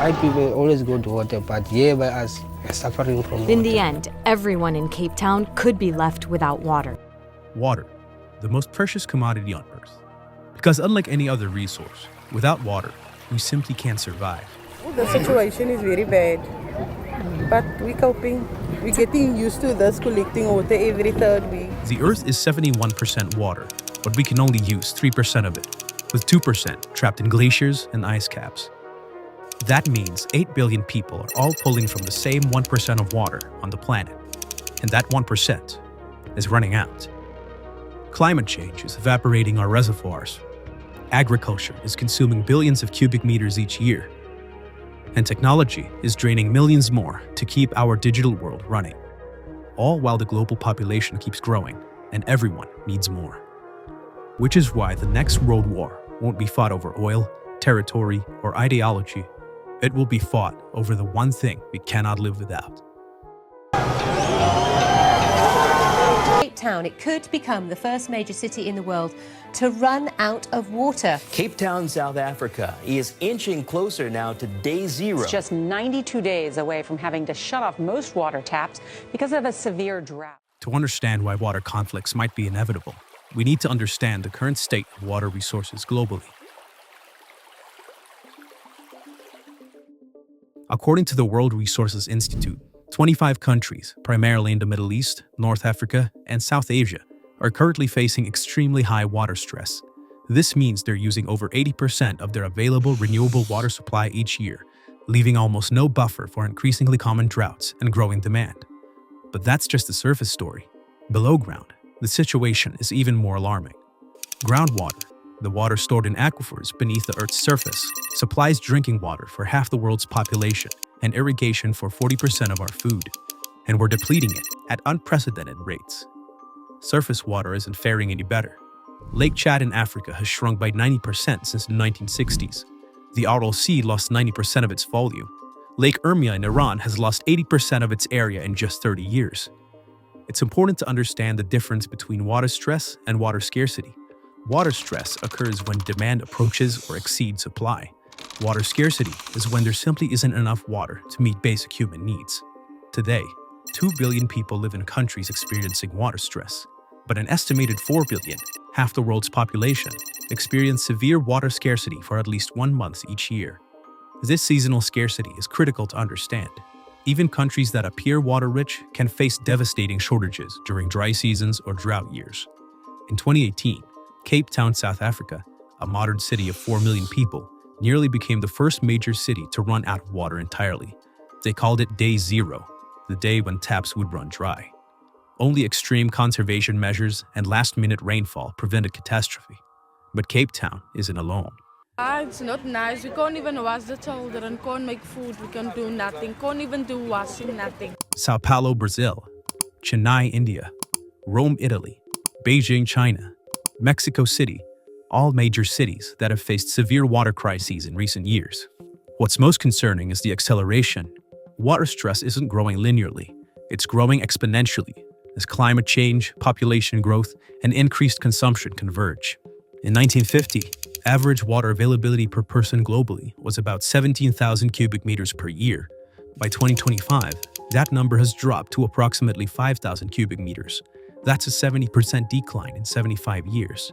White people always go to water, but here by us, we're suffering from water. In the end, everyone in Cape Town could be left without water. Water, the most precious commodity on Earth. Because unlike any other resource, without water, we simply can't survive. The situation is very bad, but we're coping. We're getting used to this, collecting water every third week. The Earth is 71% water, but we can only use 3% of it, with 2% trapped in glaciers and ice caps. That means 8 billion people are all pulling from the same 1% of water on the planet, and that 1% is running out. Climate change is evaporating our reservoirs. Agriculture is consuming billions of cubic meters each year. And technology is draining millions more to keep our digital world running. All while the global population keeps growing and everyone needs more. Which is why the next world war won't be fought over oil, territory, or ideology. It will be fought over the one thing we cannot live without. Cape Town, it could become the first major city in the world to run out of water. Cape Town, South Africa is inching closer now to day zero. It's just 92 days away from having to shut off most water taps because of a severe drought. To understand why water conflicts might be inevitable, we need to understand the current state of water resources globally. According to the World Resources Institute, 25 countries, primarily in the Middle East, North Africa, and South Asia, are currently facing extremely high water stress. This means they're using over 80% of their available renewable water supply each year, leaving almost no buffer for increasingly common droughts and growing demand. But that's just the surface story. Below ground, the situation is even more alarming. Groundwater, the water stored in aquifers beneath the Earth's surface, supplies drinking water for half the world's population and irrigation for 40% of our food, and we're depleting it at unprecedented rates. Surface water isn't faring any better. Lake Chad in Africa has shrunk by 90% since the 1960s. The Aral Sea lost 90% of its volume. Lake Urmia in Iran has lost 80% of its area in just 30 years. It's important to understand the difference between water stress and water scarcity. Water stress occurs when demand approaches or exceeds supply. Water scarcity is when there simply isn't enough water to meet basic human needs. Today, 2 billion people live in countries experiencing water stress, but an estimated 4 billion, half the world's population, experience severe water scarcity for at least 1 month each year. This seasonal scarcity is critical to understand. Even countries that appear water-rich can face devastating shortages during dry seasons or drought years. In 2018, Cape Town, South Africa, a modern city of 4 million people, nearly became the first major city to run out of water entirely. They called it Day Zero, the day when taps would run dry. Only extreme conservation measures and last-minute rainfall prevented catastrophe. But Cape Town isn't alone. It's not nice. We can't even wash the children, can't make food, we can do nothing, can't even do washing, nothing. Sao Paulo, Brazil, Chennai, India, Rome, Italy, Beijing, China, Mexico City, all major cities that have faced severe water crises in recent years. What's most concerning is the acceleration. Water stress isn't growing linearly, it's growing exponentially as climate change, population growth, and increased consumption converge. In 1950, average water availability per person globally was about 17,000 cubic meters per year. By 2025, that number has dropped to approximately 5,000 cubic meters. That's a 70% decline in 75 years.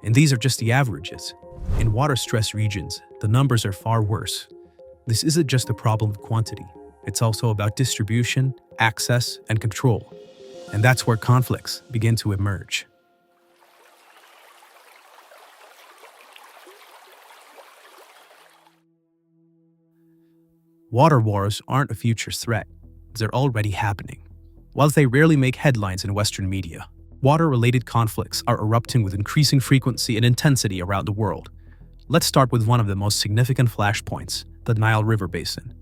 And these are just the averages. In water-stressed regions, the numbers are far worse. This isn't just a problem of quantity. It's also about distribution, access, and control. And that's where conflicts begin to emerge. Water wars aren't a future threat. They're already happening. While they rarely make headlines in Western media, water-related conflicts are erupting with increasing frequency and intensity around the world. Let's start with one of the most significant flashpoints, the Nile River Basin.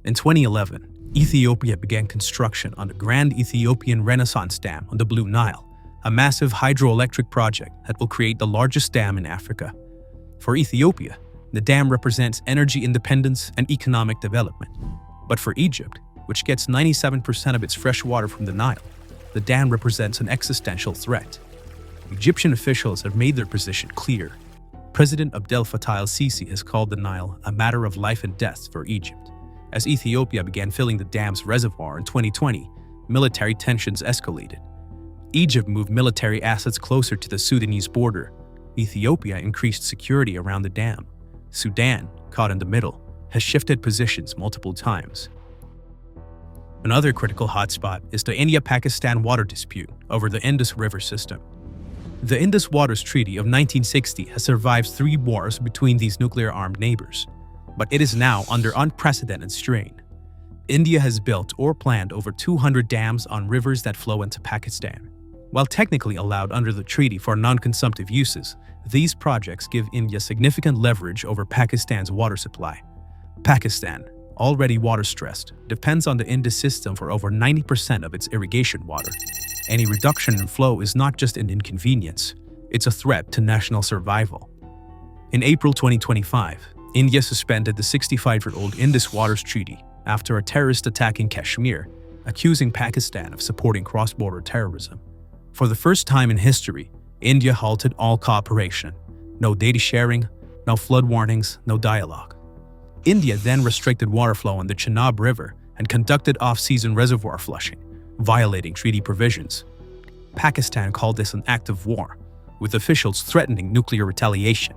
In 2011, Ethiopia began construction on the Grand Ethiopian Renaissance Dam on the Blue Nile, a massive hydroelectric project that will create the largest dam in Africa. For Ethiopia, the dam represents energy independence and economic development. But for Egypt, which gets 97% of its fresh water from the Nile, the dam represents an existential threat. Egyptian officials have made their position clear. President Abdel Fattah el-Sisi has called the Nile a matter of life and death for Egypt. As Ethiopia began filling the dam's reservoir in 2020, military tensions escalated. Egypt moved military assets closer to the Sudanese border. Ethiopia increased security around the dam. Sudan, caught in the middle, has shifted positions multiple times. Another critical hotspot is the India-Pakistan water dispute over the Indus River system. The Indus Waters Treaty of 1960 has survived 3 wars between these nuclear-armed neighbors, but it is now under unprecedented strain. India has built or planned over 200 dams on rivers that flow into Pakistan. While technically allowed under the treaty for non-consumptive uses, these projects give India significant leverage over Pakistan's water supply. Pakistan, already water-stressed, depends on the Indus system for over 90% of its irrigation water. Any reduction in flow is not just an inconvenience, it's a threat to national survival. In April 2025, India suspended the 65-year-old Indus Waters Treaty after a terrorist attack in Kashmir, accusing Pakistan of supporting cross-border terrorism. For the first time in history, India halted all cooperation. No data sharing, no flood warnings, no dialogue. India then restricted water flow on the Chenab River and conducted off-season reservoir flushing, violating treaty provisions. Pakistan called this an act of war, with officials threatening nuclear retaliation.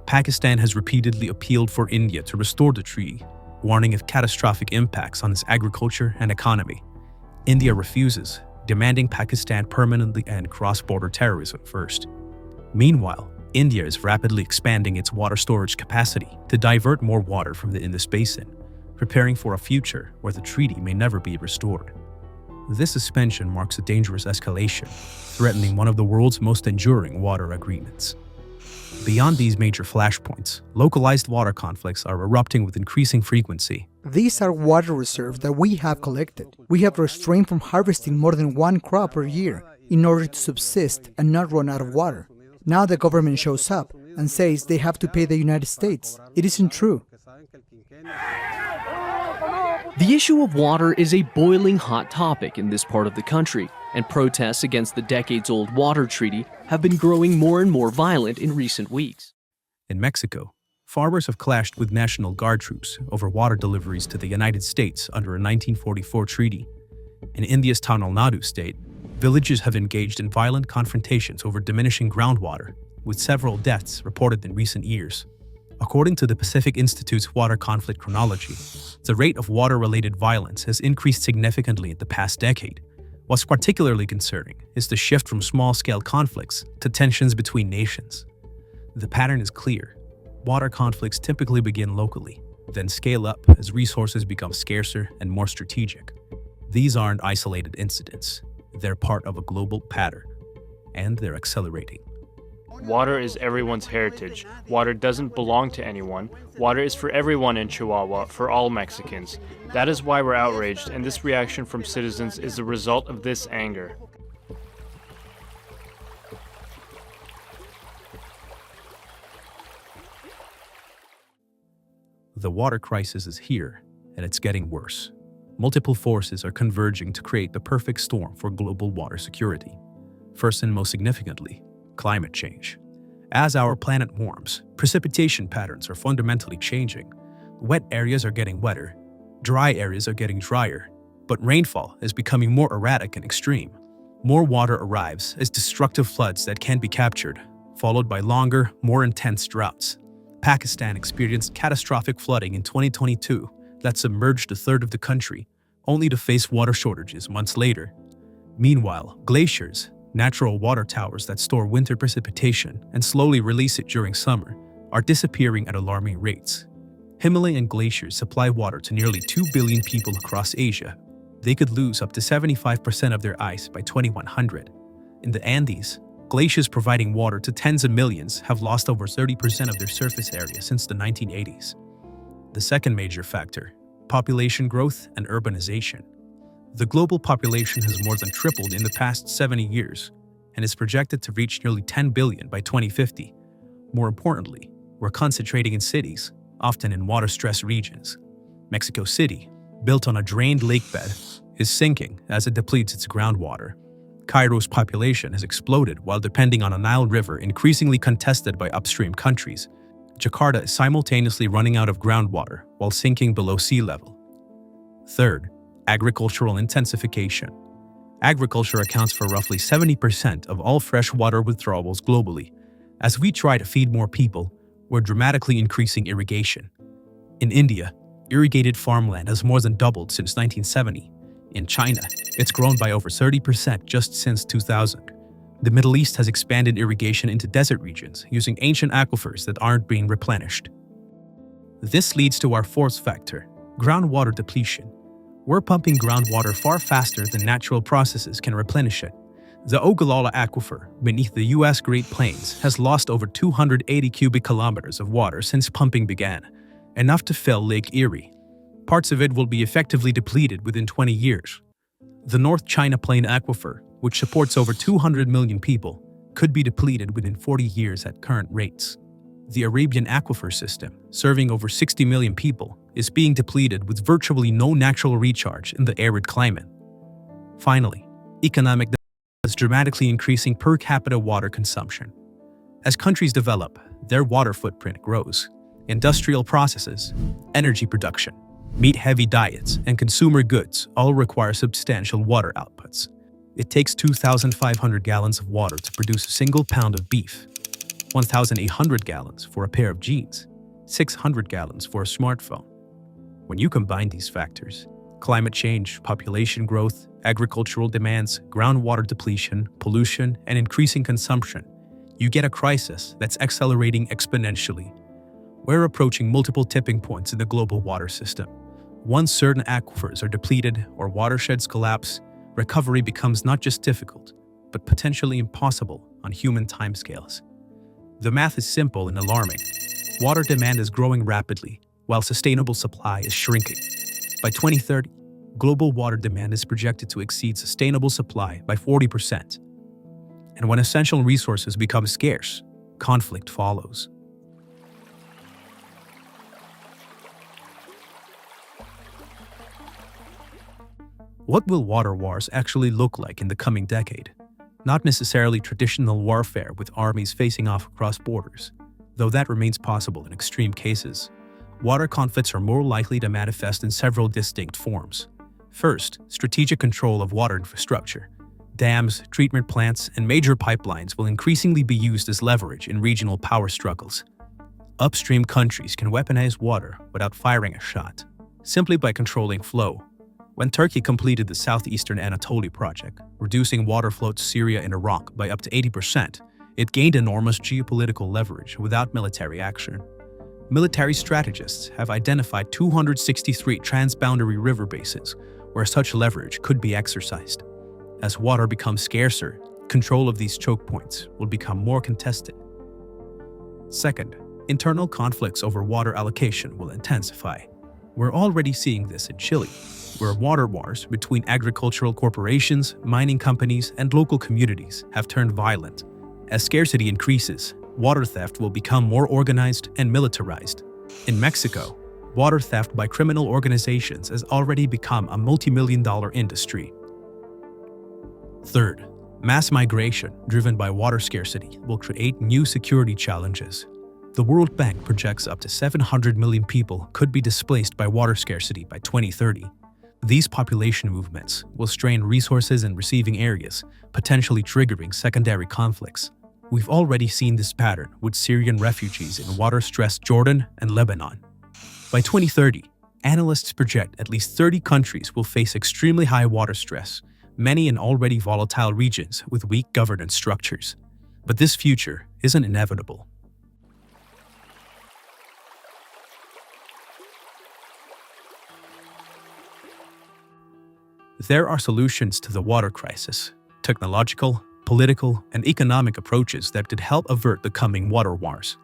Pakistan has repeatedly appealed for India to restore the treaty, warning of catastrophic impacts on its agriculture and economy. India refuses, demanding Pakistan permanently end cross-border terrorism first. Meanwhile, India is rapidly expanding its water storage capacity to divert more water from the Indus Basin, preparing for a future where the treaty may never be restored. This suspension marks a dangerous escalation, threatening one of the world's most enduring water agreements. Beyond these major flashpoints, localized water conflicts are erupting with increasing frequency. These are water reserves that we have collected. We have restrained from harvesting more than 1 crop per year in order to subsist and not run out of water. Now the government shows up and says they have to pay the United States. It isn't true. The issue of water is a boiling hot topic in this part of the country, and protests against the decades-old water treaty have been growing more and more violent in recent weeks. In Mexico, farmers have clashed with National Guard troops over water deliveries to the United States under a 1944 treaty. In India's Tamil Nadu state, villages have engaged in violent confrontations over diminishing groundwater, with several deaths reported in recent years. According to the Pacific Institute's Water Conflict Chronology, the rate of water-related violence has increased significantly in the past decade. What's particularly concerning is the shift from small-scale conflicts to tensions between nations. The pattern is clear. Water conflicts typically begin locally, then scale up as resources become scarcer and more strategic. These aren't isolated incidents. They're part of a global pattern, and they're accelerating. Water is everyone's heritage. Water doesn't belong to anyone. Water is for everyone in Chihuahua, for all Mexicans. That is why we're outraged, and this reaction from citizens is the result of this anger. The water crisis is here, and it's getting worse. Multiple forces are converging to create the perfect storm for global water security. First and most significantly, climate change. As our planet warms, precipitation patterns are fundamentally changing. Wet areas are getting wetter, dry areas are getting drier, but rainfall is becoming more erratic and extreme. More water arrives as destructive floods that can't be captured, followed by longer, more intense droughts. Pakistan experienced catastrophic flooding in 2022 that submerged a third of the country, only to face water shortages months later. Meanwhile, glaciers, natural water towers that store winter precipitation and slowly release it during summer, are disappearing at alarming rates. Himalayan glaciers supply water to nearly 2 billion people across Asia. They could lose up to 75% of their ice by 2100. In the Andes, glaciers providing water to tens of millions have lost over 30% of their surface area since the 1980s. The second major factor, population growth and urbanization. The global population has more than tripled in the past 70 years and is projected to reach nearly 10 billion by 2050. More importantly, we're concentrating in cities, often in water-stressed regions. Mexico City, built on a drained lake bed, is sinking as it depletes its groundwater. Cairo's population has exploded while depending on a Nile River increasingly contested by upstream countries. Jakarta is simultaneously running out of groundwater while sinking below sea level. Third, agricultural intensification. Agriculture accounts for roughly 70% of all freshwater withdrawals globally. As we try to feed more people, we're dramatically increasing irrigation. In India, irrigated farmland has more than doubled since 1970. In China, it's grown by over 30% just since 2000. The Middle East has expanded irrigation into desert regions using ancient aquifers that aren't being replenished. This leads to our fourth factor, groundwater depletion. We're pumping groundwater far faster than natural processes can replenish it. The Ogallala Aquifer, beneath the U.S. Great Plains, has lost over 280 cubic kilometers of water since pumping began, enough to fill Lake Erie. Parts of it will be effectively depleted within 20 years. The North China Plain Aquifer, which supports over 200 million people, could be depleted within 40 years at current rates. The Arabian Aquifer system, serving over 60 million people, is being depleted with virtually no natural recharge in the arid climate. Finally, economic development is dramatically increasing per capita water consumption. As countries develop, their water footprint grows. Industrial processes, energy production, meat-heavy diets, and consumer goods all require substantial water outputs. It takes 2,500 gallons of water to produce a single pound of beef, 1,800 gallons for a pair of jeans, 600 gallons for a smartphone. When you combine these factors, climate change, population growth, agricultural demands, groundwater depletion, pollution, and increasing consumption, you get a crisis that's accelerating exponentially. We're approaching multiple tipping points in the global water system. Once certain aquifers are depleted or watersheds collapse, recovery becomes not just difficult, but potentially impossible on human timescales. The math is simple and alarming. Water demand is growing rapidly, while sustainable supply is shrinking. By 2030, global water demand is projected to exceed sustainable supply by 40%. And when essential resources become scarce, conflict follows. What will water wars actually look like in the coming decade? Not necessarily traditional warfare with armies facing off across borders, though that remains possible in extreme cases. Water conflicts are more likely to manifest in several distinct forms. First, strategic control of water infrastructure. Dams, treatment plants, and major pipelines will increasingly be used as leverage in regional power struggles. Upstream countries can weaponize water without firing a shot, simply by controlling flow. When Turkey completed the southeastern Anatolia project, reducing water flow to Syria and Iraq by up to 80%, it gained enormous geopolitical leverage without military action. Military strategists have identified 263 transboundary river basins where such leverage could be exercised. As water becomes scarcer, control of these choke points will become more contested. Second, internal conflicts over water allocation will intensify. We're already seeing this in Chile, where water wars between agricultural corporations, mining companies, and local communities have turned violent. As scarcity increases, water theft will become more organized and militarized. In Mexico, water theft by criminal organizations has already become a multi-million-dollar industry. Third, mass migration driven by water scarcity will create new security challenges. The World Bank projects up to 700 million people could be displaced by water scarcity by 2030. These population movements will strain resources in receiving areas, potentially triggering secondary conflicts. We've already seen this pattern with Syrian refugees in water-stressed Jordan and Lebanon. By 2030, analysts project at least 30 countries will face extremely high water stress, many in already volatile regions with weak governance structures. But this future isn't inevitable. There are solutions to the water crisis, technological, political, and economic approaches that could help avert the coming water wars.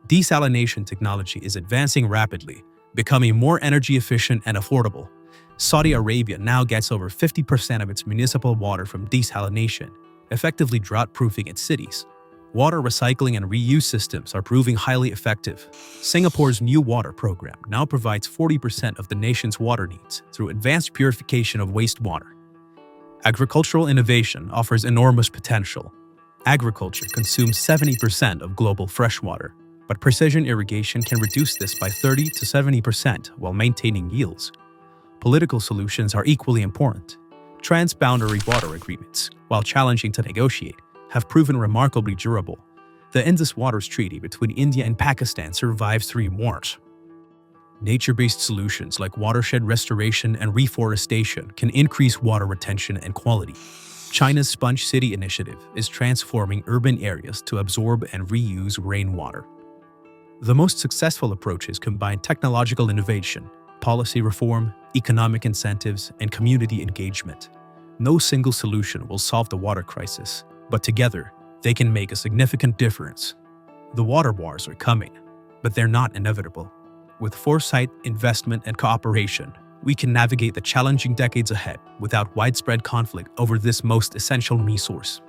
Desalination technology is advancing rapidly, becoming more energy efficient and affordable. Saudi Arabia now gets over 50% of its municipal water from desalination, effectively drought-proofing its cities. Water recycling and reuse systems are proving highly effective. Singapore's New Water program now provides 40% of the nation's water needs through advanced purification of wastewater. Agricultural innovation offers enormous potential. Agriculture consumes 70% of global freshwater, but precision irrigation can reduce this by 30 to 70% while maintaining yields. Political solutions are equally important. Transboundary water agreements, while challenging to negotiate, have proven remarkably durable. The Indus Waters Treaty between India and Pakistan survived 3 wars. Nature-based solutions like watershed restoration and reforestation can increase water retention and quality. China's Sponge City initiative is transforming urban areas to absorb and reuse rainwater. The most successful approaches combine technological innovation, policy reform, economic incentives, and community engagement. No single solution will solve the water crisis, but together, they can make a significant difference. The water wars are coming, but they're not inevitable. With foresight, investment, and cooperation, we can navigate the challenging decades ahead without widespread conflict over this most essential resource.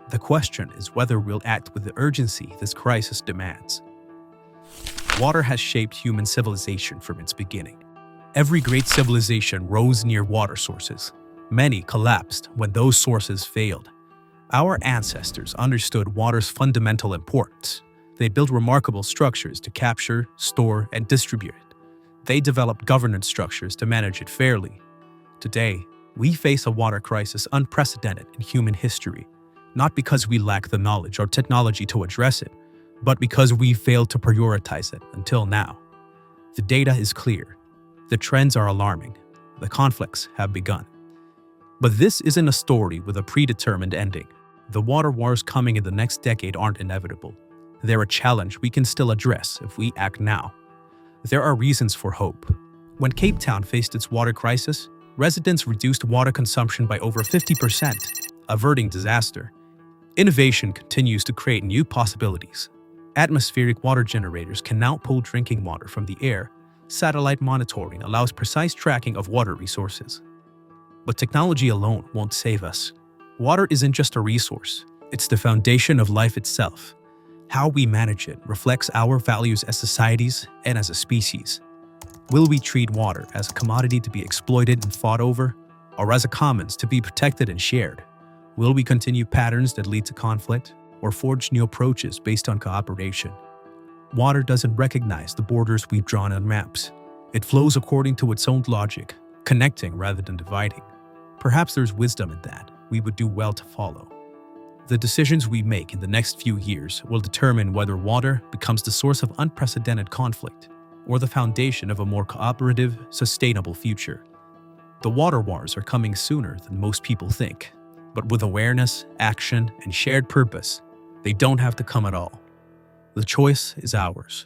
The question is whether we'll act with the urgency this crisis demands. Water has shaped human civilization from its beginning. Every great civilization rose near water sources. Many collapsed when those sources failed. Our ancestors understood water's fundamental importance. They built remarkable structures to capture, store, and distribute it. They developed governance structures to manage it fairly. Today, we face a water crisis unprecedented in human history, not because we lack the knowledge or technology to address it, but because we failed to prioritize it until now. The data is clear. The trends are alarming. The conflicts have begun. But this isn't a story with a predetermined ending. The water wars coming in the next decade aren't inevitable. They're a challenge we can still address if we act now. There are reasons for hope. When Cape Town faced its water crisis, residents reduced water consumption by over 50%, averting disaster. Innovation continues to create new possibilities. Atmospheric water generators can now pull drinking water from the air. Satellite monitoring allows precise tracking of water resources. But technology alone won't save us. Water isn't just a resource, it's the foundation of life itself. How we manage it reflects our values as societies and as a species. Will we treat water as a commodity to be exploited and fought over, or as a commons to be protected and shared? Will we continue patterns that lead to conflict, or forge new approaches based on cooperation? Water doesn't recognize the borders we've drawn on maps. It flows according to its own logic, connecting rather than dividing. Perhaps there's wisdom in that we would do well to follow. The decisions we make in the next few years will determine whether water becomes the source of unprecedented conflict or the foundation of a more cooperative, sustainable future. The water wars are coming sooner than most people think, but with awareness, action, and shared purpose, they don't have to come at all. The choice is ours.